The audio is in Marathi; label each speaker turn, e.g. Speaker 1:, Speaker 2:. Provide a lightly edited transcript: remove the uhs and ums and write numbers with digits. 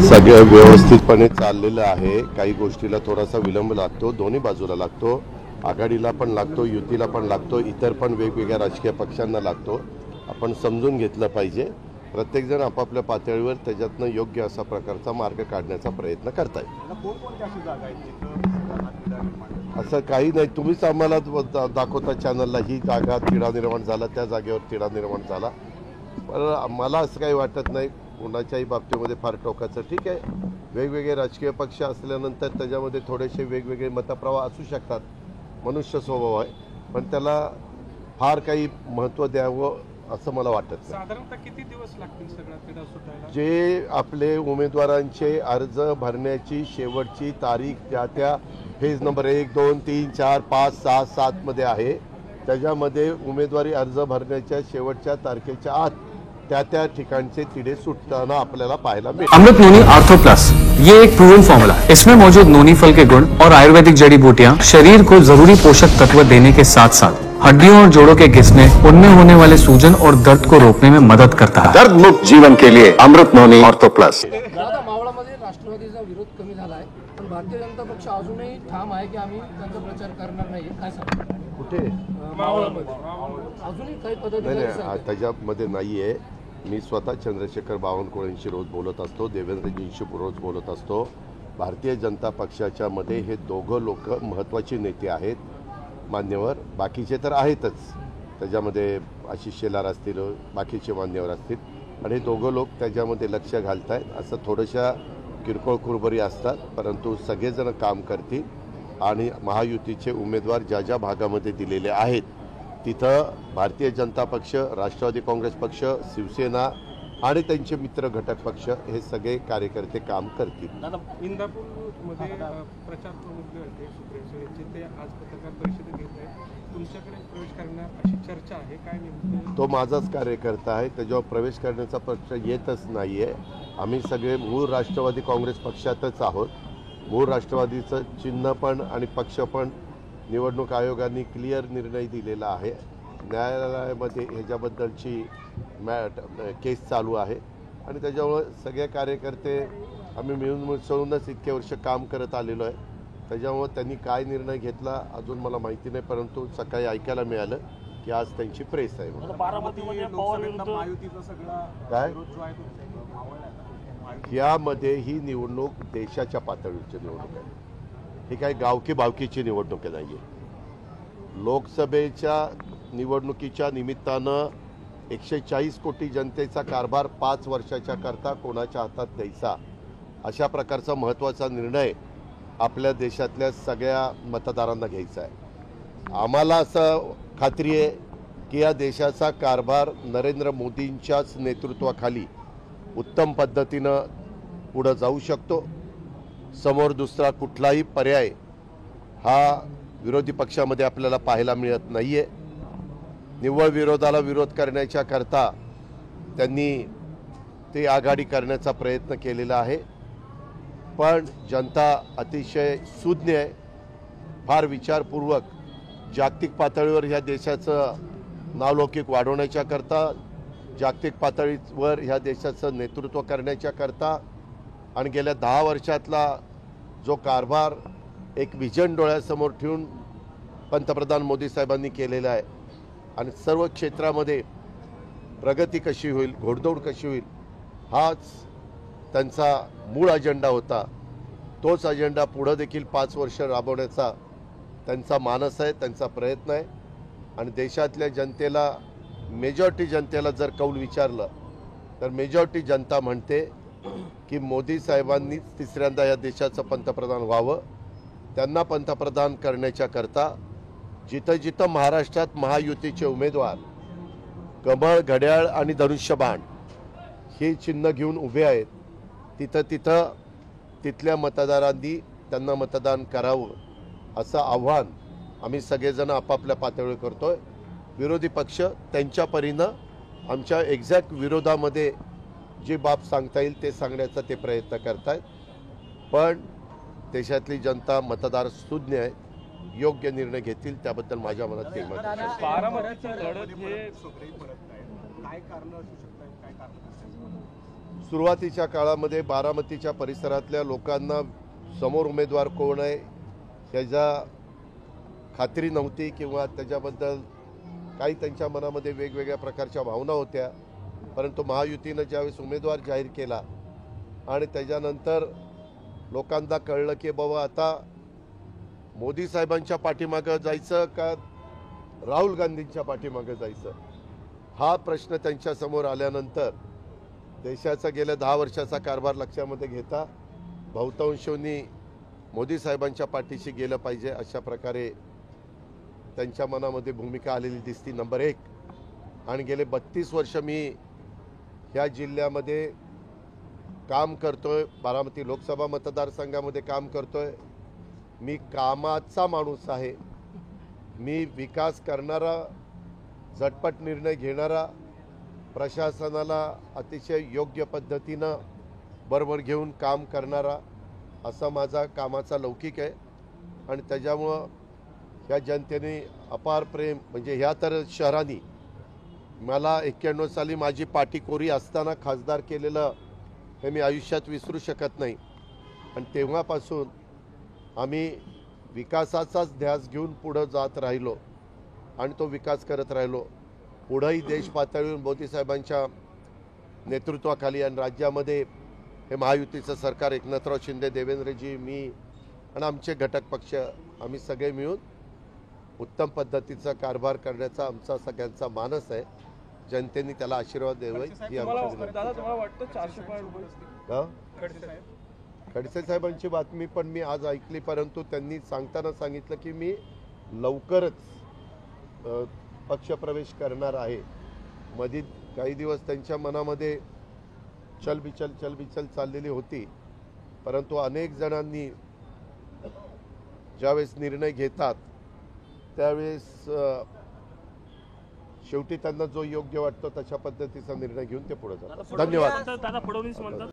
Speaker 1: सगळं व्यवस्थितपणे चाललेलं आहे. काही गोष्टीला थोडासा विलंब लागतो, दोन्ही बाजूला लागतो, आघाडीला पण लागतो, युतीला पण लागतो, इतर पण वेगवेगळ्या राजकीय पक्षांना लागतो. आपण समजून घेतलं पाहिजे. प्रत्येकजण आपापल्या पातळीवर त्याच्यातनं योग्य असा प्रकारचा मार्ग काढण्याचा प्रयत्न करतायत. असं काही नाही, तुम्हीच आम्हाला दाखवता चॅनलला ही जागा तिढा निर्माण झाला, त्या जागेवर तिढा निर्माण झाला. पण मला असं काही वाटत नाही कोणाच्याही बाबतीमध्ये फार टोकाचं. ठीक आहे, वेगवेगळे राजकीय पक्ष असल्यानंतर त्याच्यामध्ये थोडेसे वेगवेगळे मतप्रवाह असू शकतात, मनुष्य स्वभाव आहे, पण त्याला फार काही महत्त्व द्यावं असं मला वाटत नाही.
Speaker 2: साधारणतः किती दिवस लागतील सगळा तिढा सुटायला?
Speaker 1: जे आपले उमेदवारांचे अर्ज भरण्याची शेवटची तारीख त्या फेज नंबर 1, 2, 3, 4, 5, 6, 7 मध्ये आहे, त्याच्यामध्ये उमेदवारी अर्ज भरण्याच्या शेवटच्या तारखेच्या आत त्या ठिकाणचे तिढे सुटताना आपल्याला पाहायला मिळेल.
Speaker 3: अमृत नोनी आर्थो प्लस, ये एक प्रूवन फॉर्मूला है। इसमें मौजूद नोनी फल के गुण और आयुर्वेदिक जड़ी बूटियां शरीर को जरूरी पोषक तत्व देने के साथ साथ हड्डियों और जोड़ों के घिसने, उनमें होने वाले सूजन और दर्द को रोकने में मदद करता है।
Speaker 4: दर्द मुक्त जीवन के लिए अमृत नोनी आर्थो प्लस।
Speaker 5: मावळामध्ये राष्ट्रवादीचा विरोध कमी झाला आहे, पण भारतीय जनता पक्ष अजूनही ठाम आहे की आम्ही त्यांचा प्रचार करणार नाही. काय सांगता?
Speaker 1: कुठे
Speaker 5: मावळामध्ये अजूनही काही पदाधिकारी
Speaker 1: त्याच्यामध्ये नाहीये. मी स्वतः चंद्रशेखर बावनकुळेंशी रोज बोलत असतो, देवेंद्रजींशी रोज बोलत असतो. भारतीय जनता पक्षाच्या मध्ये हे दोघं लोक महत्त्वाची नेते आहेत, मान्यवर. बाकीचे तर आहेतच, त्याच्यामध्ये आशिष शेलार असतील, बाकीचे मान्यवर असतील, आणि हे दोघं लोक त्याच्यामध्ये लक्ष घालत आहेत. असं थोड्याशा किरकोळ कुरबरी असतात, परंतु सगळेजण काम करतील. आणि महायुतीचे उमेदवार ज्या ज्या भागामध्ये दिलेले आहेत तिथं भारतीय जनता पक्ष, राष्ट्रवादी काँग्रेस पक्ष, शिवसेना आणि त्यांचे मित्र घटक पक्ष हे सगळे कार्यकर्ते काम करतील.
Speaker 2: इंदापूरमध्ये प्रचार प्रमुख होते सुप्रिया, ते आज पत्रकार परिषद घेत आहेत. तुमच्याकडे प्रवेश करणार अशी चर्चा आहे, काय नेमकं?
Speaker 1: तो माझाच कार्यकर्ता आहे, त्याच्यावर प्रवेश करण्याचा प्रश्न येतच नाही आहे. आम्ही सगळे मूळ राष्ट्रवादी काँग्रेस पक्षातच आहोत. मूळ राष्ट्रवादीचं चिन्ह पण आणि पक्ष पण निवडणूक आयोगाने क्लिअर निर्णय दिलेला आहे. न्यायालयामध्ये ह्याच्याबद्दलची केस चालू आहे, आणि त्याच्यामुळे सगळे कार्यकर्ते आम्ही मिळून मिसळूनच इतके वर्ष काम करत आलेलो आहे. त्याच्यामुळे त्यांनी काय निर्णय घेतला अजून मला माहिती नाही, परंतु सकाळी ऐकायला मिळालं की आज त्यांची प्रेस आहे. काय यामध्ये ही निवडणूक देशाच्या पातळीवरची निवडणूक आहे, ही काही गावकी भावकीची निवडणूक नाही आहे. लोकसभेच्या निवडणुकीच्या निमित्तानं 140 कोटी जनतेचा कारभार 5 वर्षाच्या करता कोणाच्या हातात द्यायचा, अशा प्रकारचा महत्त्वाचा निर्णय आपल्या देशातल्या सगळ्या मतदारांना घ्यायचा आहे. आम्हाला असं खात्री आहे की या देशाचा कारभार नरेंद्र मोदींच्याच नेतृत्वाखाली उत्तम पद्धतीनं पुढं जाऊ शकतो. समोर दुसरा कुठलाही पर्याय हा विरोधी पक्षामध्ये आपल्याला पाहायला मिळत नाही आहे. निव्वळ विरोधाला विरोध करण्याच्या करता त्यांनी ते आघाडी करण्याचा प्रयत्न केलेला आहे. पण जनता अतिशय सुज्ञ आहे, फार विचारपूर्वक जागतिक पातळीवर ह्या देशाचं नावलौकिक वाढवण्याच्या करता, जागतिक पातळीवर ह्या देशाचं नेतृत्व करण्याच्या करता, आणि गेल्या 10 वर्षातला जो कारभार एक विजन डोळ्यासमोर ठेवून पंतप्रधान मोदी साहेबांनी केलेला आहे, आणि सर्व क्षेत्रामध्ये प्रगती कशी होईल, घोडदौड कशी होईल, हाच त्यांचा मूळ अजेंडा होता. तोच अजेंडा पुढं देखील 5 वर्ष राबवण्याचा त्यांचा मानस आहे, त्यांचा प्रयत्न आहे. आणि देशातल्या जनतेला, मेजॉरिटी जनतेला जर कौल विचारलं तर मेजॉरिटी जनता म्हणते की मोदी साहेबांनीच तिसऱ्यांदा या देशाचं पंतप्रधान व्हावं. त्यांना पंतप्रधान करण्याच्या करता जिथं जिथं महाराष्ट्रात महायुतीचे उमेदवार कमळ, घड्याळ आणि धनुष्यबाण हे चिन्ह घेऊन उभे आहेत, तिथं तिथं तिथल्या मतदारांनी त्यांना मतदान करावं असं आव्हान आम्ही सगळेजण आपापल्या पातळीवर करतोय. विरोधी पक्ष त्यांच्या परीनं आमच्या एक्झॅक्ट विरोधामध्ये जी बाब सांगता येईल ते सांगण्याचा ते प्रयत्न करतायत. पण देशातली जनता, मतदार सुज्ञ आहे, योग्य निर्णय घेतील, त्याबद्दल माझ्या मनात ते मत आहे. सुरुवातीच्या काळामध्ये बारामतीच्या परिसरातल्या लोकांना समोर उमेदवार कोण आहे ह्याच्या खात्री नव्हती किंवा त्याच्याबद्दल काही त्यांच्या मनामध्ये वेगवेगळ्या प्रकारच्या भावना होत्या. परंतु महायुतीनं ज्यावेळेस उमेदवार जाहीर केला आणि त्याच्यानंतर लोकांना कळलं की बाबा आता मोदी साहेबांच्या पाठीमागं जायचं का राहुल गांधींच्या पाठीमागं जायचं, हा प्रश्न त्यांच्यासमोर आल्यानंतर देशाचा गेल्या 10 वर्षाचा कारभार लक्षामध्ये घेता बहुतांशांनी मोदी साहेबांच्या पाठीशी गेलं पाहिजे अशा प्रकारे त्यांच्या मनामध्ये भूमिका आलेली दिसती. नंबर 1. आणि गेले 32 वर्ष मी ह्या जिल्ह्यामध्ये काम करतोय, बारामती लोकसभा मतदारसंघामध्ये काम करतोय. मी कामाचा माणूस आहे. मी विकास करणारा, झटपट निर्णय घेणारा, प्रशासनाला अतिशय योग्य पद्धतीनं बरोबर घेऊन काम करणारा असा माझा कामाचा लौकिक आहे. आणि त्याच्यामुळं ह्या जनतेने अपार प्रेम, म्हणजे ह्या तर शहरांनी मला 91 साली माझी पाठी कोरी असताना खासदार केलेलं हे मी आयुष्यात विसरू शकत नाही. आणि तेव्हापासून आम्ही विकासाचाच ध्यास घेऊन पुढं जात राहिलो आणि तो विकास करत राहिलो. पुढंही देश पातळीवर मोदी साहेबांच्या नेतृत्वाखाली आणि राज्यामध्ये हे महायुतीचं सरकार, एकनाथराव शिंदे, देवेंद्रजी, मी आणि आमचे घटक पक्ष, आम्ही सगळे मिळून उत्तम पद्धतीचा कारभार करण्याचा आमचा सगळ्यांचा मानस आहे. जनतेने त्याला आशीर्वाद द्यावा ही आमची विनंती.
Speaker 2: तुम्हाला वाटतं 400 पार
Speaker 1: हां, खडसे साहेबांची बातमी पण मी आज ऐकली, परंतु त्यांनी सांगताना सांगितलं की मी लवकरच पक्षप्रवेश करणार आहे. मध्ये काही दिवस त्यांच्या मनामध्ये चलबिचल चाललेली होती, परंतु अनेक जणांनी ज्यावेळेस निर्णय घेतात त्यावेळेस शेवटी त्यांना जो योग्य वाटतो तशा पद्धतीचा निर्णय घेऊन ते पुढे जातात. धन्यवाद.
Speaker 6: दादा फडणवीस म्हणतात